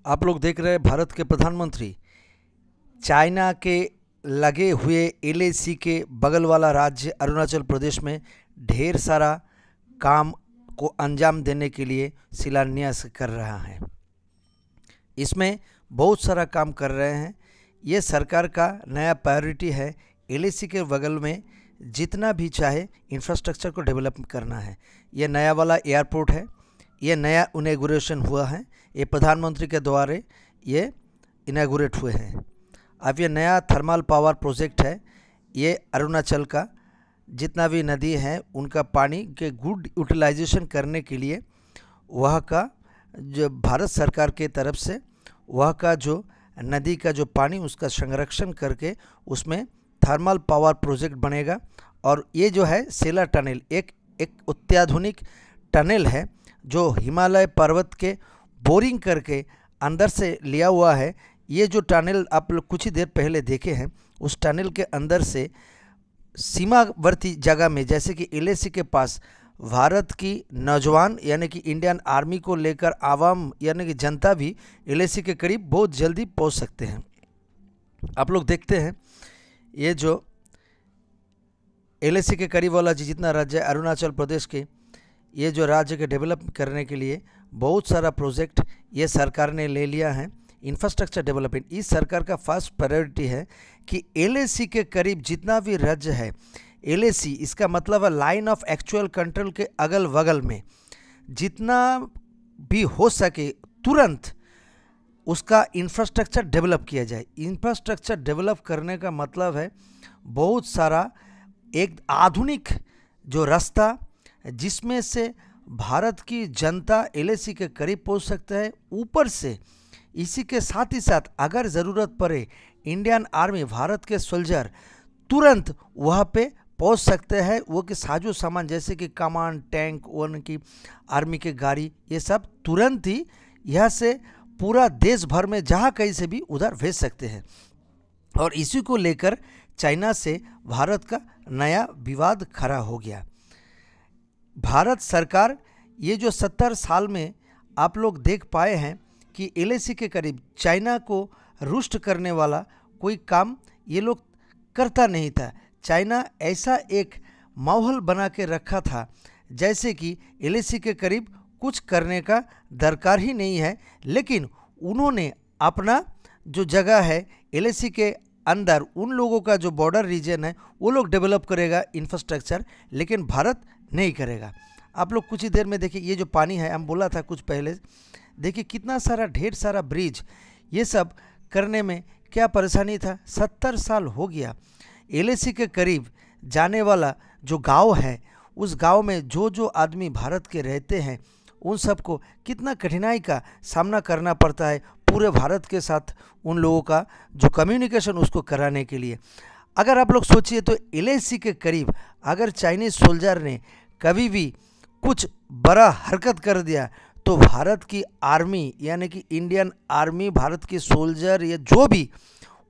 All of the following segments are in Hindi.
आप लोग देख रहे हैं भारत के प्रधानमंत्री चाइना के लगे हुए एलएसी के बगल वाला राज्य अरुणाचल प्रदेश में ढेर सारा काम को अंजाम देने के लिए शिलान्यास कर रहा है। इसमें बहुत सारा काम कर रहे हैं। ये सरकार का नया प्रायोरिटी है। एलएसी के बगल में जितना भी चाहे इंफ्रास्ट्रक्चर को डेवलप करना है। ये नया वाला एयरपोर्ट है, ये नया इनॉग्रेशन हुआ है, ये प्रधानमंत्री के द्वारा ये इनॉग्रेट हुए हैं। अब ये नया थर्मल पावर प्रोजेक्ट है। ये अरुणाचल का जितना भी नदी है उनका पानी के गुड यूटिलाइजेशन करने के लिए वहाँ का जो भारत सरकार के तरफ से वहाँ का जो नदी का जो पानी उसका संरक्षण करके उसमें थर्मल पावर प्रोजेक्ट बनेगा। और ये जो है सेला टनल एक अत्याधुनिक टनल है जो हिमालय पर्वत के बोरिंग करके अंदर से लिया हुआ है। ये जो टनल आप लोग कुछ ही देर पहले देखे हैं, उस टनल के अंदर से सीमावर्ती जगह में जैसे कि एलएसी के पास भारत की नौजवान यानी कि इंडियन आर्मी को लेकर आवाम यानी कि जनता भी एलएसी के करीब बहुत जल्दी पहुंच सकते हैं। आप लोग देखते हैं ये जो एलएसी के करीब वाला जितना राज्य है अरुणाचल प्रदेश के, ये जो राज्य के डेवलप करने के लिए बहुत सारा प्रोजेक्ट ये सरकार ने ले लिया है। इंफ्रास्ट्रक्चर डेवलपमेंट इस सरकार का फर्स्ट प्रायोरिटी है कि एलएसी के करीब जितना भी राज्य है, एलएसी इसका मतलब है लाइन ऑफ एक्चुअल कंट्रोल के अगल बगल में जितना भी हो सके तुरंत उसका इंफ्रास्ट्रक्चर डेवलप किया जाए। इंफ्रास्ट्रक्चर डेवलप करने का मतलब है बहुत सारा एक आधुनिक जो रास्ता जिसमें से भारत की जनता एलएसी के करीब पहुंच सकता है। ऊपर से इसी के साथ ही साथ अगर ज़रूरत पड़े इंडियन आर्मी भारत के सोल्जर तुरंत वहाँ पे पहुँच सकते हैं। वो कि साजो सामान जैसे कि कमान टैंक उनकी आर्मी के गाड़ी ये सब तुरंत ही यहाँ से पूरा देश भर में जहाँ कहीं से भी उधर भेज सकते हैं। और इसी को लेकर चाइना से भारत का नया विवाद खड़ा हो गया। भारत सरकार ये जो 70 साल में आप लोग देख पाए हैं कि एलएसी के करीब चाइना को रुष्ट करने वाला कोई काम ये लोग करता नहीं था। चाइना ऐसा एक माहौल बना के रखा था जैसे कि एलएसी के करीब कुछ करने का दरकार ही नहीं है। लेकिन उन्होंने अपना जो जगह है एलएसी के अंदर उन लोगों का जो बॉर्डर रीजन है वो लोग डेवलप करेगा इंफ्रास्ट्रक्चर, लेकिन भारत नहीं करेगा। आप लोग कुछ ही देर में देखिए ये जो पानी है, हम बोला था कुछ पहले, देखिए कितना सारा ढेर सारा ब्रिज ये सब करने में क्या परेशानी था। 70 साल हो गया। एलएसी के करीब जाने वाला जो गांव है उस गांव में जो जो आदमी भारत के रहते हैं उन सबको कितना कठिनाई का सामना करना पड़ता है पूरे भारत के साथ उन लोगों का जो कम्युनिकेशन उसको कराने के लिए। अगर आप लोग सोचिए तो एलएसी के करीब अगर चाइनीज सोल्जर ने कभी भी कुछ बड़ा हरकत कर दिया तो भारत की आर्मी यानी कि इंडियन आर्मी भारत की सोल्जर या जो भी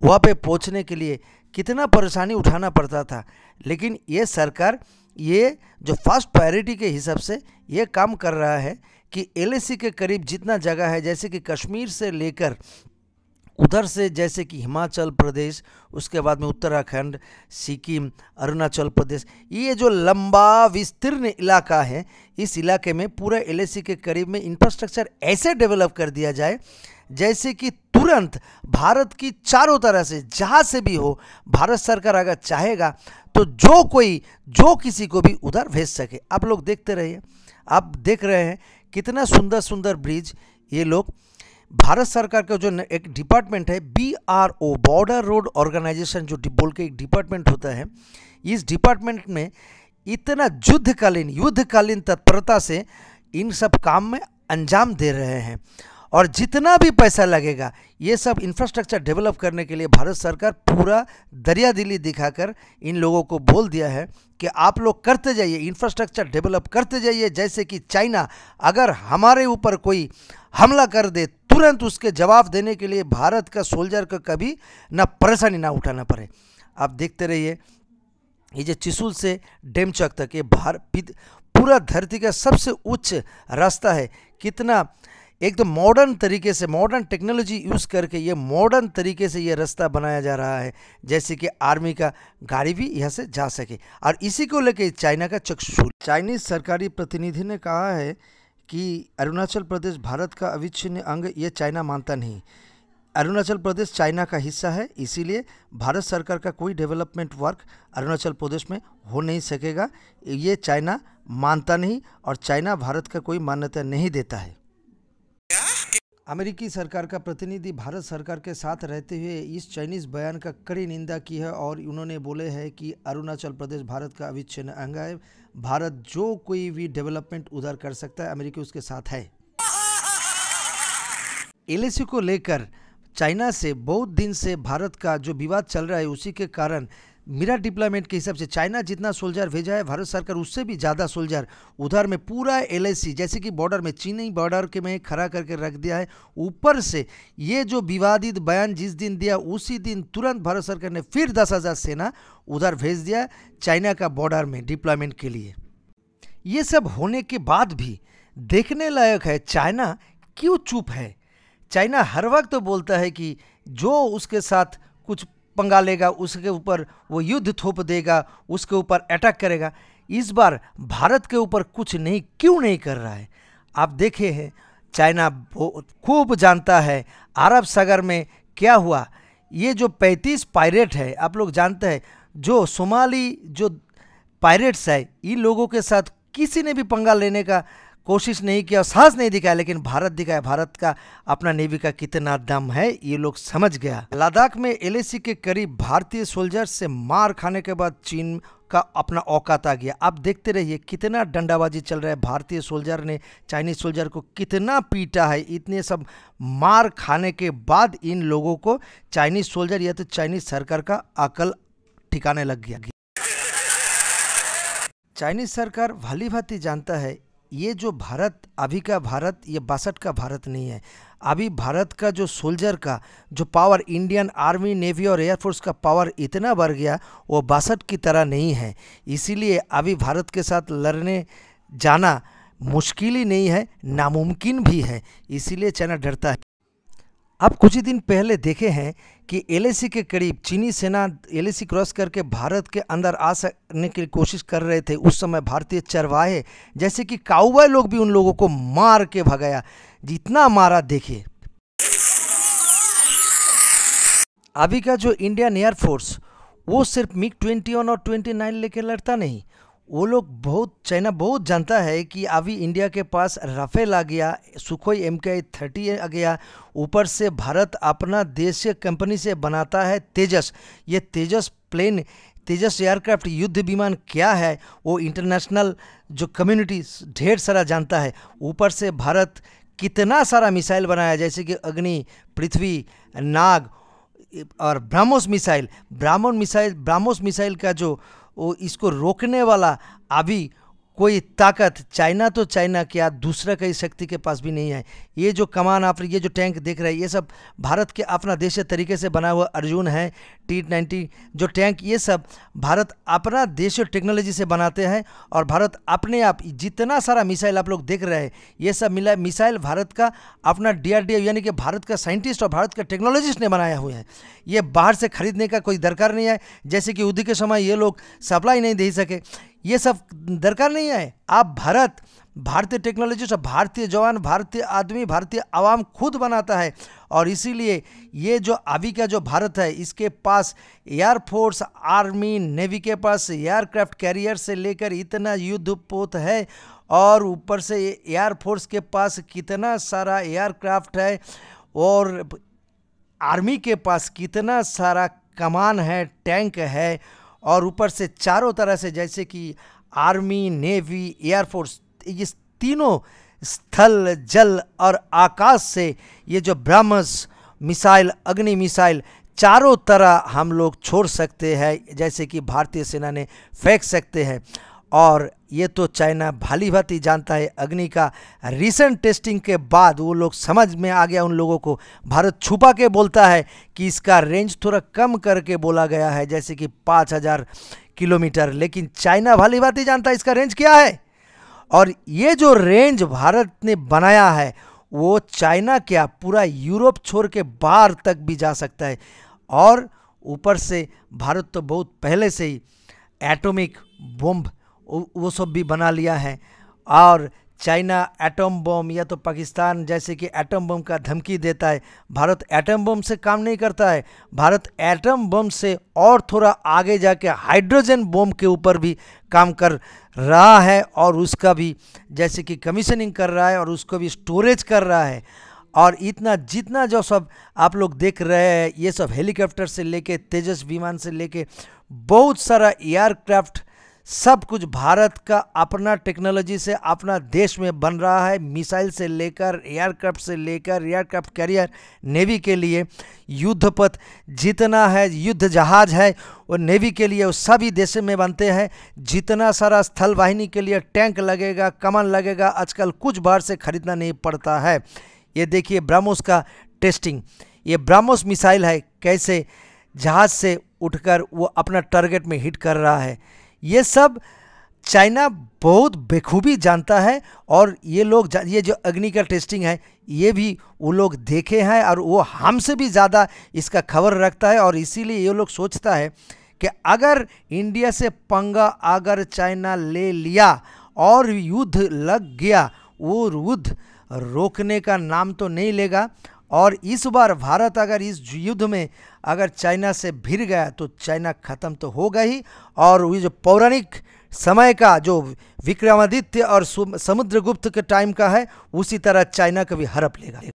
वहाँ पे पहुँचने के लिए कितना परेशानी उठाना पड़ता था। लेकिन ये सरकार ये जो फर्स्ट प्रायोरिटी के हिसाब से ये काम कर रहा है कि एलएसी के करीब जितना जगह है जैसे कि कश्मीर से लेकर उधर से जैसे कि हिमाचल प्रदेश, उसके बाद में उत्तराखंड, सिक्किम, अरुणाचल प्रदेश, ये जो लंबा विस्तीर्ण इलाका है इस इलाके में पूरा एलएसी के करीब में इंफ्रास्ट्रक्चर ऐसे डेवलप कर दिया जाए जैसे कि तुरंत भारत की चारों तरह से जहाँ से भी हो भारत सरकार अगर चाहेगा तो जो किसी को भी उधर भेज सके। आप लोग देखते रहिए। आप देख रहे हैं कितना सुंदर सुंदर ब्रिज ये लोग भारत सरकार का जो एक डिपार्टमेंट है BRO बॉर्डर रोड ऑर्गेनाइजेशन जो बोल के एक डिपार्टमेंट होता है, इस डिपार्टमेंट में इतना युद्धकालीन तत्परता से इन सब काम में अंजाम दे रहे हैं। और जितना भी पैसा लगेगा ये सब इंफ्रास्ट्रक्चर डेवलप करने के लिए भारत सरकार पूरा दरियादिली दिखाकर इन लोगों को बोल दिया है कि आप लोग करते जाइए, इंफ्रास्ट्रक्चर डेवलप करते जाइए। जैसे कि चाइना अगर हमारे ऊपर कोई हमला कर दे तुरंत उसके जवाब देने के लिए भारत का सोल्जर को कभी ना परेशानी ना उठाना पड़े। आप देखते रहिए ये जो चिसूल से डेमचौक तक ये पूरा धरती का सबसे उच्च रास्ता है। कितना एकदम मॉडर्न तरीके से, मॉडर्न टेक्नोलॉजी यूज़ करके ये मॉडर्न तरीके से ये रास्ता बनाया जा रहा है, जैसे कि आर्मी का गाड़ी भी यहाँ से जा सके। और इसी को लेकर चाइना का चक्षुशूल। चाइनीज़ सरकारी प्रतिनिधि ने कहा है कि अरुणाचल प्रदेश भारत का अविच्छिन्न अंग ये चाइना मानता नहीं। अरुणाचल प्रदेश चाइना का हिस्सा है, इसीलिए भारत सरकार का कोई डेवलपमेंट वर्क अरुणाचल प्रदेश में हो नहीं सकेगा, ये चाइना मानता नहीं और चाइना भारत का कोई मान्यता नहीं देता है। अमेरिकी सरकार का प्रतिनिधि भारत सरकार के साथ रहते हुए इस चाइनीज़ बयान का कड़ी निंदा की है और उन्होंने बोले हैं कि अरुणाचल प्रदेश भारत का अविच्छिन्न अंग है, भारत जो कोई भी डेवलपमेंट उधर कर सकता है, अमेरिका उसके साथ है। एलएसी को लेकर चाइना से बहुत दिन से भारत का जो विवाद चल रहा है, उसी के कारण मेरा डिप्लॉयमेंट के हिसाब से चाइना जितना सोल्जर भेजा है भारत सरकार उससे भी ज़्यादा सोल्जर उधर में पूरा एलएसी जैसे कि बॉर्डर में, चीनी बॉर्डर के में खड़ा करके रख दिया है। ऊपर से ये जो विवादित बयान जिस दिन दिया उसी दिन तुरंत भारत सरकार ने फिर 10,000 सेना उधर भेज दिया चाइना का बॉर्डर में डिप्लॉयमेंट के लिए। ये सब होने के बाद भी देखने लायक है चाइना क्यों चुप है। चाइना हर वक्त तो बोलता है कि जो उसके साथ कुछ पंगा लेगा उसके ऊपर वो युद्ध थोप देगा, उसके ऊपर अटैक करेगा। इस बार भारत के ऊपर कुछ नहीं क्यों नहीं कर रहा है। आप देखे हैं चाइना खूब जानता है अरब सागर में क्या हुआ। ये जो 35 पायरेट है, आप लोग जानते हैं, जो सोमाली जो पायरेट्स है, इन लोगों के साथ किसी ने भी पंगा लेने का कोशिश नहीं किया, साहस नहीं दिखाया, लेकिन भारत दिखाया। भारत का अपना नेवी का कितना दम है ये लोग समझ गया। लद्दाख में एलएसी के करीब भारतीय सोल्जर से मार खाने के बाद चीन का अपना औकात आ गया। आप देखते रहिए कितना डंडाबाजी चल रहा है। भारतीय सोल्जर ने चाइनीज सोल्जर को कितना पीटा है। इतने सब मार खाने के बाद इन लोगों को चाइनीज सोल्जर या तो चाइनीज सरकार का अकल ठिकाने लग गया। चाइनीज सरकार भली भांति जानता है ये जो भारत अभी का भारत ये 62 का भारत नहीं है। अभी भारत का जो सोल्जर का जो पावर, इंडियन आर्मी, नेवी और एयरफोर्स का पावर इतना बढ़ गया, वो 62 की तरह नहीं है। इसीलिए अभी भारत के साथ लड़ने जाना मुश्किल ही नहीं है, नामुमकिन भी है। इसीलिए चाइना डरता है। अब कुछ ही दिन पहले देखे हैं कि एलएसी के करीब चीनी सेना एलएसी क्रॉस करके भारत के अंदर आ सकने की कोशिश कर रहे थे। उस समय भारतीय चरवाहे जैसे कि काउबॉय लोग भी उन लोगों को मार के भगाया, जितना मारा देखिए। अभी का जो इंडियन एयरफोर्स वो सिर्फ MiG-21 और 29 लेके लड़ता नहीं, वो लोग चाइना बहुत जानता है कि अभी इंडिया के पास राफेल आ गया, सुखोई MK-30 आ गया, ऊपर से भारत अपना देशीय कंपनी से बनाता है तेजस। ये तेजस प्लेन, तेजस एयरक्राफ्ट युद्ध विमान क्या है वो इंटरनेशनल जो कम्युनिटी ढेर सारा जानता है। ऊपर से भारत कितना सारा मिसाइल बनाया, जैसे कि अग्नि, पृथ्वी, नाग और ब्रह्मोस मिसाइल। ब्रह्मोस मिसाइल का जो वो इसको रोकने वाला अभी कोई ताकत चाइना तो चाइना क्या दूसरा कई शक्ति के पास भी नहीं है। ये जो कमान आप ये जो टैंक देख रहे हैं ये सब भारत के अपना देशीय तरीके से बना हुआ अर्जुन है, T-90 जो टैंक, ये सब भारत अपना देशीय टेक्नोलॉजी से बनाते हैं। और भारत अपने आप जितना सारा मिसाइल आप लोग देख रहे हैं ये सब मिसाइल भारत का अपना DRDO यानी कि भारत का साइंटिस्ट और भारत का टेक्नोलॉजिस्ट ने बनाया हुए हैं। ये बाहर से खरीदने का कोई दरकार नहीं है, जैसे कि युद्ध के समय ये लोग सप्लाई नहीं दे सके, ये सब दरकार नहीं है। आप भारतीय टेक्नोलॉजी से भारतीय जवान, भारतीय आदमी, भारतीय आवाम खुद बनाता है। और इसीलिए ये जो अभी का जो भारत है इसके पास एयरफोर्स, आर्मी, नेवी के पास एयरक्राफ्ट कैरियर से लेकर इतना युद्धपोत है, और ऊपर से एयरफोर्स के पास कितना सारा एयरक्राफ्ट है, और आर्मी के पास कितना सारा कमान है, टैंक है, और ऊपर से चारों तरह से जैसे कि आर्मी, नेवी, एयरफोर्स, ये तीनों स्थल, जल और आकाश से ये जो ब्रह्मोस मिसाइल, अग्नि मिसाइल चारों तरह हम लोग छोड़ सकते हैं, जैसे कि भारतीय सेना ने फेंक सकते हैं। और ये तो चाइना भली भांति जानता है। अग्नि का रिसेंट टेस्टिंग के बाद वो लोग समझ में आ गया उन लोगों को। भारत छुपा के बोलता है कि इसका रेंज थोड़ा कम करके बोला गया है, जैसे कि 5000 किलोमीटर, लेकिन चाइना भली भांति जानता है इसका रेंज क्या है। और ये जो रेंज भारत ने बनाया है वो चाइना क्या पूरा यूरोप छोड़ के बाहर तक भी जा सकता है। और ऊपर से भारत तो बहुत पहले से ही एटॉमिक बम वो सब भी बना लिया है। और चाइना एटम बम या तो पाकिस्तान जैसे कि एटम बम का धमकी देता है, भारत एटम बम से काम नहीं करता है। भारत एटम बम से और थोड़ा आगे जाके हाइड्रोजन बम के ऊपर भी काम कर रहा है और उसका भी जैसे कि कमीशनिंग कर रहा है और उसको भी स्टोरेज कर रहा है। और इतना जितना जो सब आप लोग देख रहे हैं, ये सब हेलीकॉप्टर से लेके तेजस विमान से लेके बहुत सारा एयरक्राफ्ट, सब कुछ भारत का अपना टेक्नोलॉजी से अपना देश में बन रहा है। मिसाइल से लेकर एयरक्राफ्ट से लेकर एयरक्राफ्ट कैरियर, नेवी के लिए युद्धपथ जितना है, युद्ध जहाज है वो नेवी के लिए वो सभी देशों में बनते हैं। जितना सारा स्थल वाहिनी के लिए टैंक लगेगा, कमान लगेगा, आजकल कुछ बाहर से खरीदना नहीं पड़ता है। ये देखिए ब्रह्मोस का टेस्टिंग, ये ब्रह्मोस मिसाइल है, कैसे जहाज से उठकर वो अपना टारगेट में हिट कर रहा है। ये सब चाइना बहुत बेखूबी जानता है। और ये लोग ये जो अग्नि का टेस्टिंग है ये भी वो लोग देखे हैं और वो हमसे भी ज़्यादा इसका खबर रखता है। और इसीलिए ये लोग सोचता है कि अगर इंडिया से पंगा अगर चाइना ले लिया और युद्ध लग गया, वो युद्ध रोकने का नाम तो नहीं लेगा। और इस बार भारत अगर इस युद्ध में अगर चाइना से भिड़ गया तो चाइना ख़त्म तो होगा ही। और ये जो पौराणिक समय का जो विक्रमादित्य और समुद्रगुप्त के टाइम का है, उसी तरह चाइना को भी हड़प लेगा।